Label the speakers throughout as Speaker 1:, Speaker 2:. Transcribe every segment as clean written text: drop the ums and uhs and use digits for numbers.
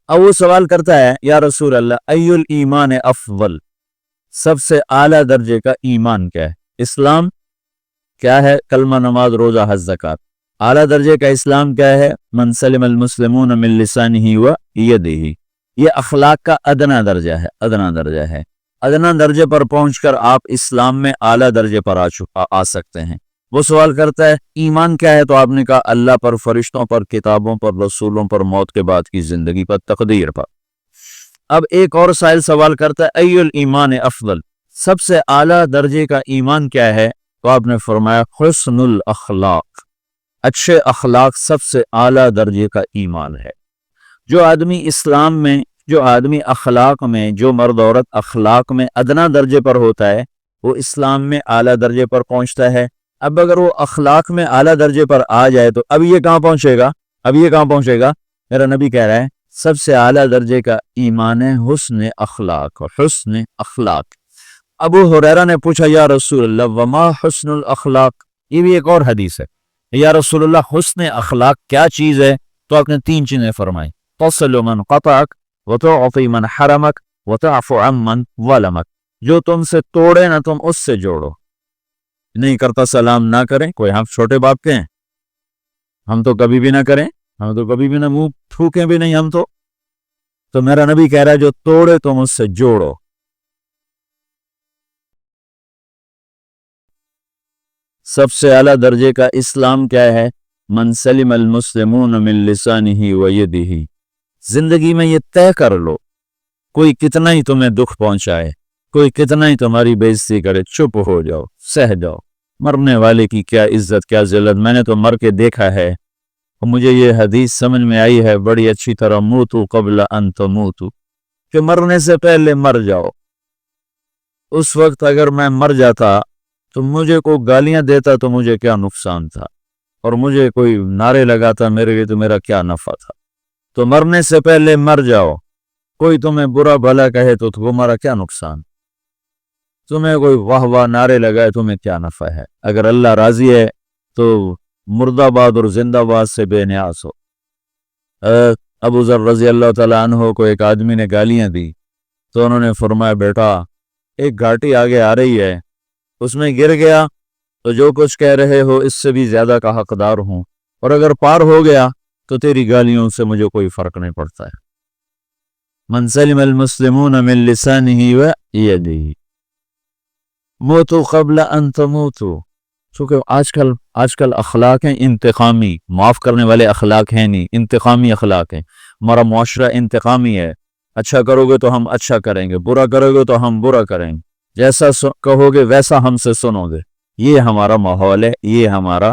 Speaker 1: اب وہ سوال کرتا ہے یا رسول اللہ ایل ایمان افضل، سب سے اعلیٰ درجے کا ایمان کیا ہے؟ اسلام کیا ہے؟ کلمہ، نماز، روزہ، حج، زکوٰۃ۔ اعلیٰ درجے کا اسلام کیا ہے؟ من سلم المسلمون من لسانہ و یدہ، یہ اخلاق کا ادنا درجہ ہے، ادنا درجہ ہے۔ ادنا درجے پر پہنچ کر آپ اسلام میں اعلیٰ درجے پر آ سکتے ہیں۔ وہ سوال کرتا ہے ایمان کیا ہے؟ تو آپ نے کہا اللہ پر، فرشتوں پر، کتابوں پر، رسولوں پر، موت کے بعد کی زندگی پر، تقدیر پر۔ اب ایک اور سائل سوال کرتا ہے ای الایمان افضل، سب سے اعلیٰ درجے کا ایمان کیا ہے؟ تو آپ نے فرمایا حسن الاخلاق، اچھے اخلاق سب سے اعلیٰ درجے کا ایمان ہے۔ جو آدمی اسلام میں، جو آدمی اخلاق میں، جو مرد عورت اخلاق میں ادنا درجے پر ہوتا ہے، وہ اسلام میں اعلیٰ درجے پر پہنچتا ہے۔ اب اگر وہ اخلاق میں اعلیٰ درجے پر آ جائے تو اب یہ کہاں پہنچے گا؟ اب یہ کہاں پہنچے گا؟ میرا نبی کہہ رہا ہے سب سے اعلیٰ درجے کا ایمان ہے حسن اخلاق، حسن اخلاق۔ ابو ہریرہ نے پوچھا یا رسول اللہ وما حسن الاخلاق، یہ بھی ایک اور حدیث ہے، یا رسول اللہ حسن اخلاق کیا چیز ہے؟ تو آپ نے 3 چیزیں فرمائی، تصل من قطعک وتعطی من حرمک وتعفو عن من ظلمک، جو تم سے توڑے نہ تم اس سے جوڑو، نہیں کرتا سلام نہ کریں، کوئی ہم چھوٹے باپ کے ہیں، ہم تو کبھی بھی نہ کریں، ہم تو کبھی بھی نہ منہ پھوکیں بھی نہیں، ہم تو میرا نبی کہہ رہا ہے جو توڑے تم اس سے جوڑو۔ سب سے اعلیٰ درجے کا اسلام کیا ہے؟ من سلم المسلمون من لسانہ و یدہ، زندگی میں یہ طے کر لو کوئی کتنا ہی تمہیں دکھ پہنچائے، کوئی کتنا ہی تمہاری بےعزتی کرے، چپ ہو جاؤ، سہ جاؤ۔ مرنے والے کی کیا عزت، کیا ذلت، میں نے تو مر کے دیکھا ہے، مجھے یہ حدیث سمجھ میں آئی ہے بڑی اچھی طرح، موتو قبل ان تموتو، کہ مرنے سے پہلے مر جاؤ۔ اس وقت اگر میں مر جاتا تو مجھے کوئی گالیاں دیتا تو مجھے کیا نقصان تھا، اور مجھے کوئی نعرے لگاتا میرے لیے تو میرا کیا نفع تھا۔ تو مرنے سے پہلے مر جاؤ، کوئی تمہیں برا بھلا کہے تو تمہارا کیا نقصان، تمہیں کوئی واہ واہ نعرے لگائے تمہیں کیا نفع ہے۔ اگر اللہ راضی ہے تو مرد آباد اور زندہ باد سے بے نیاز ہو۔ ابو ذر رضی اللہ تعالیٰ عنہ کو ایک آدمی نے گالیاں دی تو انہوں نے فرمایا بیٹا ایک گھاٹی آگے آ رہی ہے، اس میں گر گیا تو جو کچھ کہہ رہے ہو اس سے بھی زیادہ کا حقدار ہوں، اور اگر پار ہو گیا تو تیری گالیوں سے مجھے کوئی فرق نہیں پڑتا ہے۔ من سلم المسلمون من لسانہ و یدہ، موتو قبل ان تموتو، چونکہ آج کل اخلاق ہیں انتقامی، معاف کرنے والے اخلاق ہیں نہیں، انتقامی اخلاق ہیں۔ ہمارا معاشرہ انتقامی ہے، اچھا کرو گے تو ہم اچھا کریں گے، برا کرو گے تو ہم برا کریں گے، جیسا کہو گے ویسا ہم سے سنو گے، یہ ہمارا ماحول ہے، یہ ہمارا۔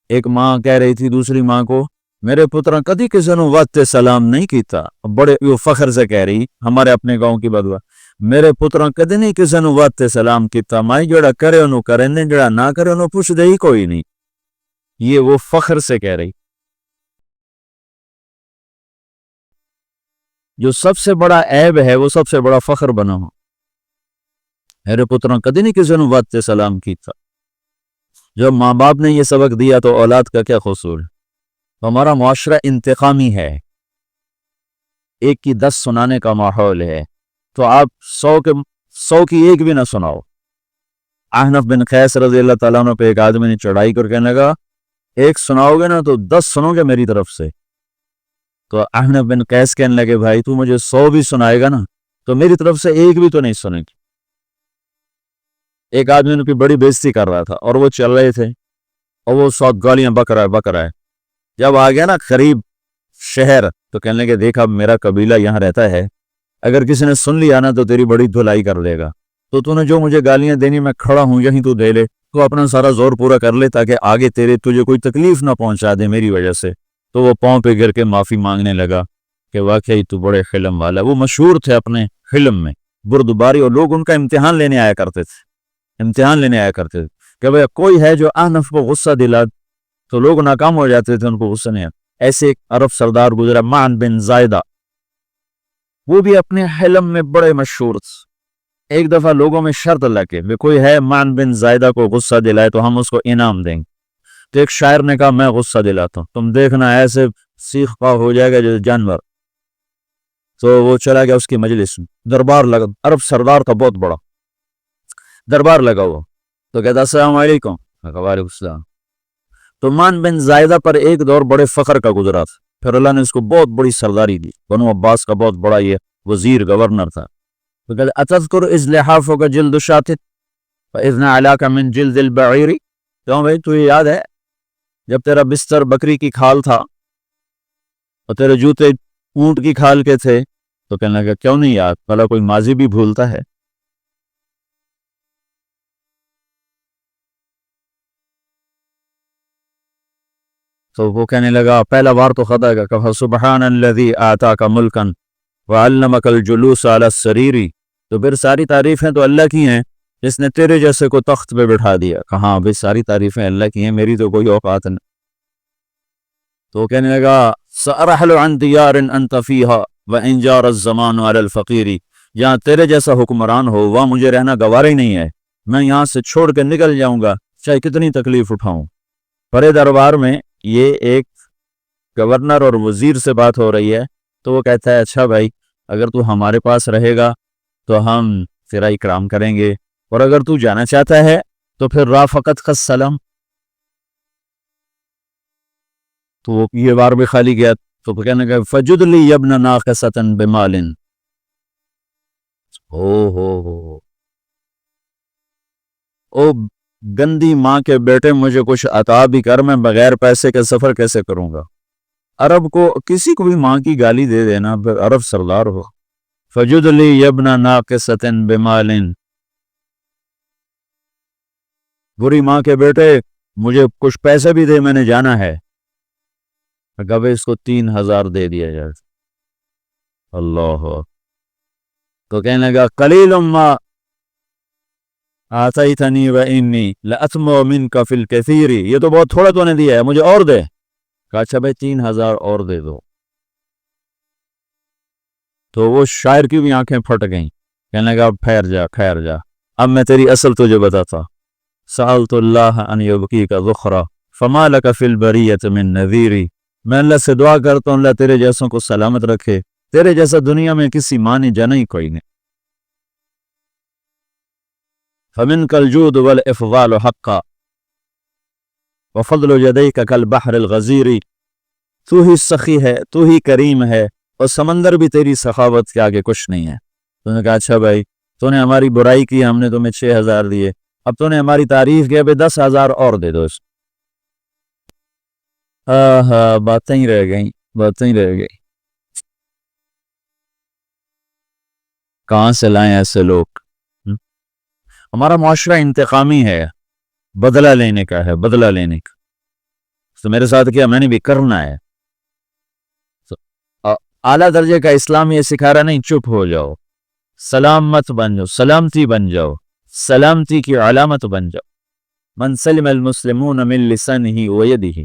Speaker 1: ایک ماں کہہ رہی تھی دوسری ماں کو میرے پترا کدی کسی نے وقت سلام نہیں کیتا، بڑے فخر سے کہہ رہی، ہمارے اپنے گاؤں کی بدوا، میرے پترا کدی نہیں کسی نے وقت سلام کیتا، مائی جڑا کرے انہوں کریں دیں، جڑا نہ کرے انہوں پوچھ دے ہی کوئی نہیں، یہ وہ فخر سے کہہ رہی۔ جو سب سے بڑا عیب ہے وہ سب سے بڑا فخر بنا ہو، میرے پترا کدی نہیں کسی نے وقت سلام کیتا۔ جب ماں باپ نے یہ سبق دیا تو اولاد کا کیا قصور ہے؟ ہمارا معاشرہ انتقامی ہے، ایک کی 10 سنانے کا ماحول ہے، تو آپ 100 کی ایک بھی نہ سناؤ۔ احنف بن قیس رضی اللہ تعالیٰ عنہ پہ ایک آدمی نے چڑھائی کر کہنے لگا ایک سناؤ گے نا تو 10 سنو گے میری طرف سے۔ تو احنف بن قیس کہنے لگے بھائی تو مجھے 100 بھی سنائے گا نا تو میری طرف سے ایک بھی تو نہیں سنے گی۔ ایک آدمی ان کی بڑی بےعزتی کر رہا تھا اور وہ چل رہے تھے اور وہ 100 گالیاں بک رہا ہے۔ جب آ گیا نا قریب شہر تو کہنے لگے دیکھا میرا قبیلہ یہاں رہتا ہے، اگر کسی نے سن لیا نا تو تیری بڑی دھلائی کر دے گا، تو نے جو مجھے گالیاں دینی میں کھڑا ہوں یہیں تو دے لے، تو اپنا سارا زور پورا کر لے تاکہ آگے تجھے کوئی تکلیف نہ پہنچا دے میری وجہ سے۔ تو وہ پاؤں پہ گر کے معافی مانگنے لگا کہ واقعی تو بڑے حلم والا۔ وہ مشہور تھے اپنے حلم میں، بردباری، اور لوگ ان کا امتحان لینے آیا کرتے تھے کہ بھئی کوئی ہے جو احنف کو غصہ دلا، تو لوگ ناکام ہو جاتے تھے، ان کو غصہ نہیں آتا۔ ایسے ایک عرب سردار گزرا معن بن زائدہ، وہ بھی اپنے حلم میں بڑے مشہور تھے۔ ایک دفعہ لوگوں میں شرط لگے کہ کوئی ہے معن بن زائدہ کو غصہ دلائے تو ہم اس کو انعام دیں گے۔ تو ایک شاعر نے کہا میں غصہ دلاتا ہوں، تم دیکھنا ایسے سیخ پا ہو جائے گا جیسے جانور۔ تو وہ چلا گیا اس کی مجلس میں، دربار لگا، عرب سردار تھا بہت بڑا، دربار لگا ہوا، تو کہتا السلام علیکم، میں کہا وعلیکم السلام۔ تو مان بن زائدہ پر ایک دور بڑے فخر کا گزرا تھا، پھر اللہ نے اس کو بہت بڑی سرداری دی، بنو عباس کا بہت بڑا یہ وزیر گورنر تھا۔ تو کہتا اتذکر اذ لحافک جلد شاتت فاذ نعلاک من جلد البعیر، کیوں بھائی تو یہ یاد ہے جب تیرا بستر بکری کی کھال تھا اور تیرے جوتے اونٹ کی کھال کے تھے؟ تو کہنے لگا کیوں نہیں یاد، بھلا کوئی ماضی بھی بھولتا ہے؟ تو وہ کہنے لگا پہلا بار تو خطا کا، کہا سبحان الذی آتاک ملکا وعلمک الجلوس علی السریر، تو پھر ساری تعریفیں تو اللہ کی ہیں جس نے تیرے جیسے کو تخت پہ بٹھا دیا۔ کہاں بھئی ساری تعریفیں اللہ کی ہیں، میری تو کوئی اوقات نہیں۔ تو کہنے لگا سأرحل عن دیار انت فیہا وان جار الزمان علی الفقیر، جہاں تیرے جیسا حکمران ہو وہاں مجھے رہنا گوارا ہی نہیں ہے، میں یہاں سے چھوڑ کے نکل جاؤں گا چاہے کتنی تکلیف اٹھاؤں۔ بڑے دربار میں یہ ایک گورنر اور وزیر سے بات ہو رہی ہے، تو وہ کہتا ہے اچھا بھائی اگر تو ہمارے پاس رہے گا تو ہم تیرا اکرام کریں گے، اور اگر تو جانا چاہتا ہے تو پھر رافقت کا سلام۔ تو وہ یہ بار بھی خالی گیا، تو کہنے لگا فجد لی یبن ناقصتا بمال، او گندی ماں کے بیٹے مجھے کچھ عطا بھی کر، میں بغیر پیسے کے سفر کیسے کروں گا؟ عرب کو کسی کو بھی ماں کی گالی دے دینا، پھر عرب سردار ہو۔ فجد لی یبن ناقصتا بمال، بری ماں کے بیٹے مجھے کچھ پیسے بھی دے، میں نے جانا ہے۔ کبھی اس کو 3000 دے دیا جائے۔ اللہ، تو کہنے لگا قلیل ما آتیتنی و انی لأطمع منک فی الکثیر، یہ تو بہت تھوڑا تو نے دیا ہے، مجھے اور دے۔ کہا اچھا بھائی 3000 اور دے دو۔ تو وہ شاعر کی بھی آنکھیں پھٹ گئیں، کہنے لگا اب ٹھہر جا ٹھہر جا، اب میں تیری اصل تجھے بتاتا۔ سألت اللہ ان یبقیک ذخرا فما لک فی البریۃ من نذیر، میں اللہ سے دعا کرتا ہوں اللہ تیرے جیسوں کو سلامت رکھے، تیرے جیسا دنیا میں کسی معنی جانا ہی کوئی نہیں۔ فمنک الجود والافضال حقا وفضل یدیک کالبحر الغزیر، تو ہی سخی ہے، تو ہی کریم ہے، اور سمندر بھی تیری سخاوت کے آگے کچھ نہیں ہے۔ تو نے کہا اچھا بھائی تو نے ہماری برائی کی، ہم نے تمہیں 6000 دیے، اب تو نے ہماری تعریف کیا، 10,000 اور دے دو۔ باتیں ہی رہ گئیں، باتیں ہی رہ گئی، کہاں سے لائیں ایسے لوگ؟ ہمارا معاشرہ انتقامی ہے، بدلہ لینے کا ہے، بدلہ لینے کا۔ تو میرے ساتھ کیا میں نے بھی کرنا ہے۔ اعلیٰ درجے کا اسلام یہ سکھا رہا نہیں چپ ہو جاؤ، سلامت بن جاؤ، سلامتی بن جاؤ، سلامتی کی علامت بن جاؤ۔ من سلم المسلمون من لسانہ و یدہ،